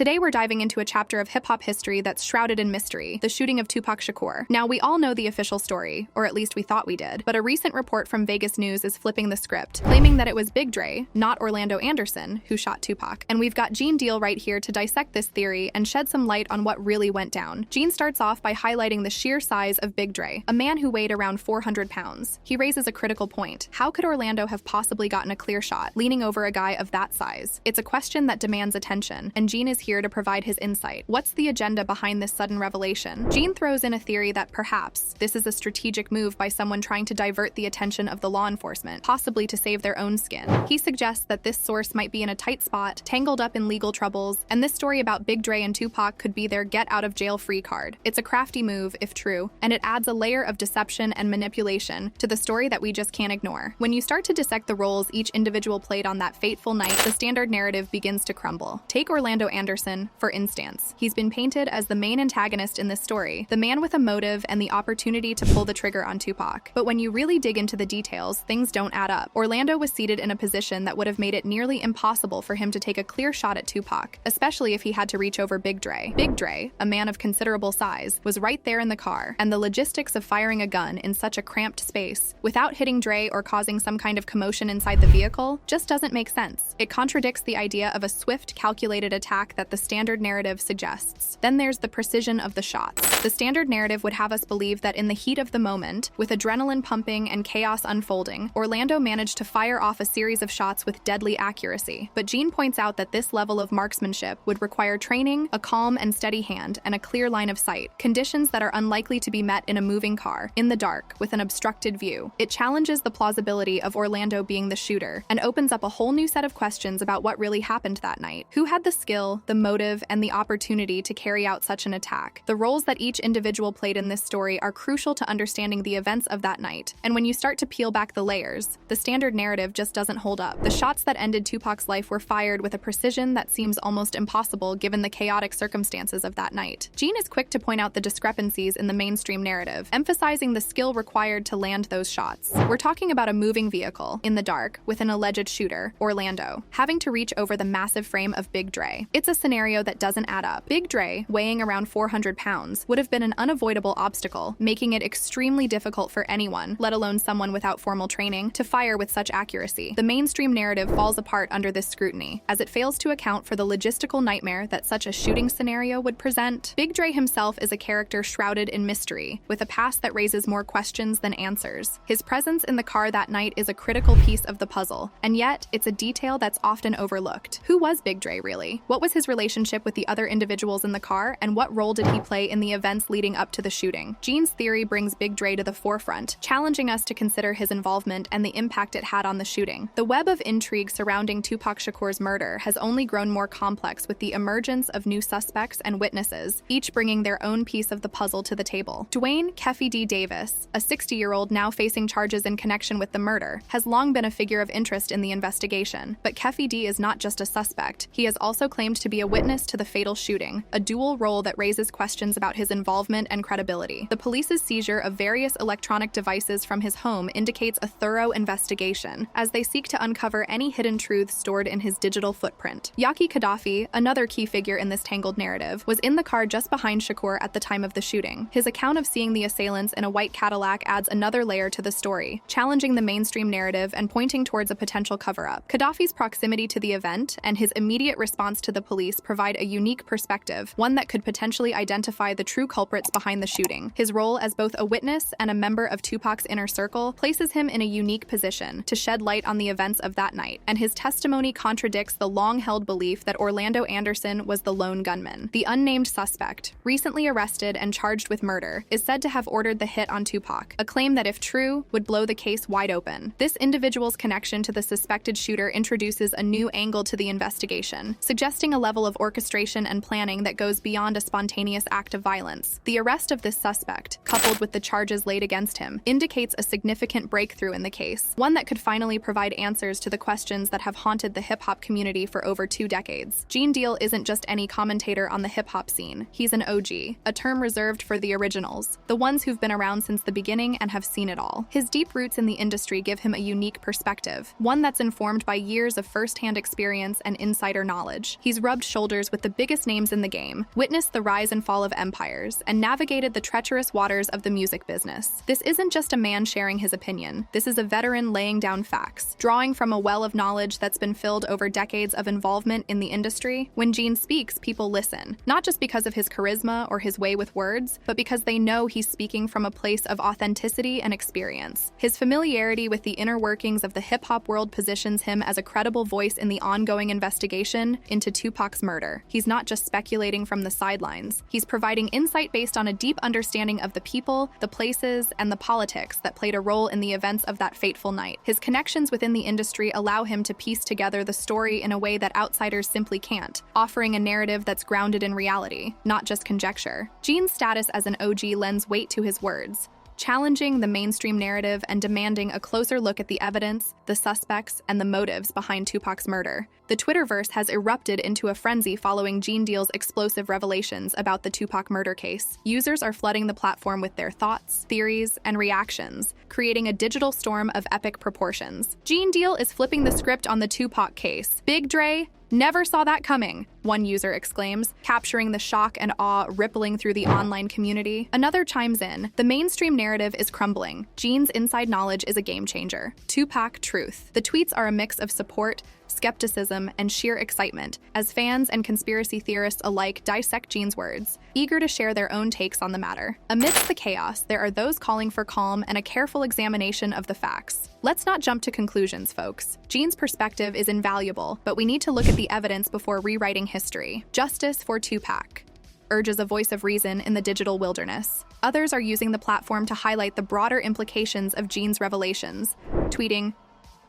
Today we're diving into a chapter of hip-hop history that's shrouded in mystery, the shooting of Tupac Shakur. Now, we all know the official story, or at least we thought we did, but a recent report from Vegas News is flipping the script, claiming that it was Big Dre, not Orlando Anderson, who shot Tupac. And we've got Gene Deal right here to dissect this theory and shed some light on what really went down. Gene starts off by highlighting the sheer size of Big Dre, a man who weighed around 400 pounds. He raises a critical point. How could Orlando have possibly gotten a clear shot, leaning over a guy of that size? It's a question that demands attention, and Gene is here to provide his insight. What's the agenda behind this sudden revelation? Gene throws in a theory that perhaps this is a strategic move by someone trying to divert the attention of the law enforcement, possibly to save their own skin. He suggests that this source might be in a tight spot, tangled up in legal troubles, and this story about Big Dre and Tupac could be their get-out-of-jail-free card. It's a crafty move, if true, and it adds a layer of deception and manipulation to the story that we just can't ignore. When you start to dissect the roles each individual played on that fateful night, the standard narrative begins to crumble. Take Orlando Anderson, for instance. He's been painted as the main antagonist in this story, the man with a motive and the opportunity to pull the trigger on Tupac. But when you really dig into the details, things don't add up. Orlando was seated in a position that would have made it nearly impossible for him to take a clear shot at Tupac, especially if he had to reach over Big Dre. Big Dre, a man of considerable size, was right there in the car, and the logistics of firing a gun in such a cramped space, without hitting Dre or causing some kind of commotion inside the vehicle, just doesn't make sense. It contradicts the idea of a swift, calculated attack that the standard narrative suggests. Then there's the precision of the shots. The standard narrative would have us believe that in the heat of the moment, with adrenaline pumping and chaos unfolding, Orlando managed to fire off a series of shots with deadly accuracy. But Gene points out that this level of marksmanship would require training, a calm and steady hand, and a clear line of sight, conditions that are unlikely to be met in a moving car, in the dark, with an obstructed view. It challenges the plausibility of Orlando being the shooter, and opens up a whole new set of questions about what really happened that night. Who had the skill, the motive, and the opportunity to carry out such an attack? The roles that each individual played in this story are crucial to understanding the events of that night. And when you start to peel back the layers, the standard narrative just doesn't hold up. The shots that ended Tupac's life were fired with a precision that seems almost impossible given the chaotic circumstances of that night. Gene is quick to point out the discrepancies in the mainstream narrative, emphasizing the skill required to land those shots. We're talking about a moving vehicle, in the dark, with an alleged shooter, Orlando, having to reach over the massive frame of Big Dre. It's a scenario that doesn't add up. Big Dre, weighing around 400 pounds, would have been an unavoidable obstacle, making it extremely difficult for anyone, let alone someone without formal training, to fire with such accuracy. The mainstream narrative falls apart under this scrutiny, as it fails to account for the logistical nightmare that such a shooting scenario would present. Big Dre himself is a character shrouded in mystery, with a past that raises more questions than answers. His presence in the car that night is a critical piece of the puzzle, and yet it's a detail that's often overlooked. Who was Big Dre really? What was his relationship with the other individuals in the car, and what role did he play in the events leading up to the shooting? Gene's theory brings Big Dre to the forefront, challenging us to consider his involvement and the impact it had on the shooting. The web of intrigue surrounding Tupac Shakur's murder has only grown more complex with the emergence of new suspects and witnesses, each bringing their own piece of the puzzle to the table. Dwayne "Keefe" D. Davis, a 60-year-old now facing charges in connection with the murder, has long been a figure of interest in the investigation. But Keefe D. is not just a suspect. He has also claimed to be a witness to the fatal shooting, a dual role that raises questions about his involvement and credibility. The police's seizure of various electronic devices from his home indicates a thorough investigation, as they seek to uncover any hidden truths stored in his digital footprint. Yaki Gaddafi, another key figure in this tangled narrative, was in the car just behind Shakur at the time of the shooting. His account of seeing the assailants in a white Cadillac adds another layer to the story, challenging the mainstream narrative and pointing towards a potential cover-up. Gaddafi's proximity to the event and his immediate response to the police provide a unique perspective, one that could potentially identify the true culprits behind the shooting. His role as both a witness and a member of Tupac's inner circle places him in a unique position to shed light on the events of that night, and his testimony contradicts the long-held belief that Orlando Anderson was the lone gunman. The unnamed suspect, recently arrested and charged with murder, is said to have ordered the hit on Tupac, a claim that, if true, would blow the case wide open. This individual's connection to the suspected shooter introduces a new angle to the investigation, suggesting a level of orchestration and planning that goes beyond a spontaneous act of violence. The arrest of this suspect, coupled with the charges laid against him, indicates a significant breakthrough in the case, one that could finally provide answers to the questions that have haunted the hip-hop community for over 2 decades. Gene Deal isn't just any commentator on the hip-hop scene. He's an OG, a term reserved for the originals, the ones who've been around since the beginning and have seen it all. His deep roots in the industry give him a unique perspective, one that's informed by years of first-hand experience and insider knowledge. He's rubbed shoulders with the biggest names in the game, witnessed the rise and fall of empires, and navigated the treacherous waters of the music business. This isn't just a man sharing his opinion. This is a veteran laying down facts, drawing from a well of knowledge that's been filled over decades of involvement in the industry. When Gene speaks, people listen, not just because of his charisma or his way with words, but because they know he's speaking from a place of authenticity and experience. His familiarity with the inner workings of the hip-hop world positions him as a credible voice in the ongoing investigation into Tupac's murder. He's not just speculating from the sidelines. He's providing insight based on a deep understanding of the people, the places, and the politics that played a role in the events of that fateful night. His connections within the industry allow him to piece together the story in a way that outsiders simply can't, offering a narrative that's grounded in reality, not just conjecture. Gene's status as an OG lends weight to his words, challenging the mainstream narrative and demanding a closer look at the evidence, the suspects, and the motives behind Tupac's murder. The Twitterverse has erupted into a frenzy following Gene Deal's explosive revelations about the Tupac murder case. Users are flooding the platform with their thoughts, theories, and reactions, creating a digital storm of epic proportions. Gene Deal is flipping the script on the Tupac case. Big Dre never saw that coming, one user exclaims, capturing the shock and awe rippling through the online community. Another chimes in, the mainstream narrative is crumbling. Gene's inside knowledge is a game changer. 2Pac truth. The tweets are a mix of support, skepticism, and sheer excitement, as fans and conspiracy theorists alike dissect Gene's words, eager to share their own takes on the matter. Amidst the chaos, there are those calling for calm and a careful examination of the facts. Let's not jump to conclusions, folks. Gene's perspective is invaluable, but we need to look at the evidence before rewriting history. Justice for 2Pac urges a voice of reason in the digital wilderness. Others are using the platform to highlight the broader implications of Gene's revelations, tweeting,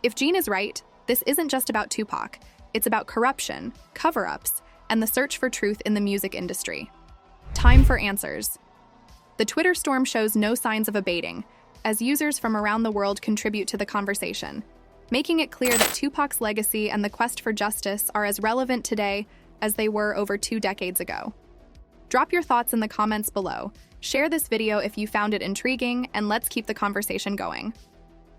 "If Gene is right, this isn't just about Tupac. It's about corruption, cover-ups, and the search for truth in the music industry." Time for answers. The Twitter storm shows no signs of abating, as users from around the world contribute to the conversation, making it clear that Tupac's legacy and the quest for justice are as relevant today as they were over 2 decades ago. Drop your thoughts in the comments below. Share this video if you found it intriguing, and let's keep the conversation going.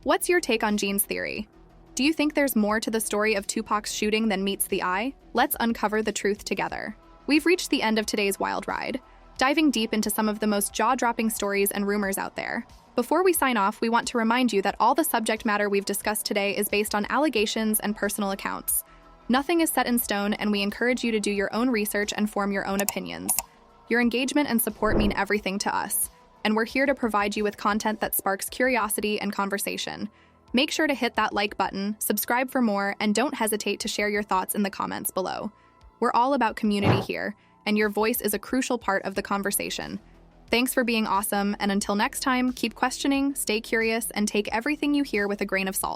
What's your take on Gene's theory? Do you think there's more to the story of Tupac's shooting than meets the eye? Let's uncover the truth together. We've reached the end of today's wild ride, diving deep into some of the most jaw-dropping stories and rumors out there. Before we sign off, we want to remind you that all the subject matter we've discussed today is based on allegations and personal accounts. Nothing is set in stone, and we encourage you to do your own research and form your own opinions. Your engagement and support mean everything to us, and we're here to provide you with content that sparks curiosity and conversation. Make sure to hit that like button, subscribe for more, and don't hesitate to share your thoughts in the comments below. We're all about community here, and your voice is a crucial part of the conversation. Thanks for being awesome, and until next time, keep questioning, stay curious, and take everything you hear with a grain of salt.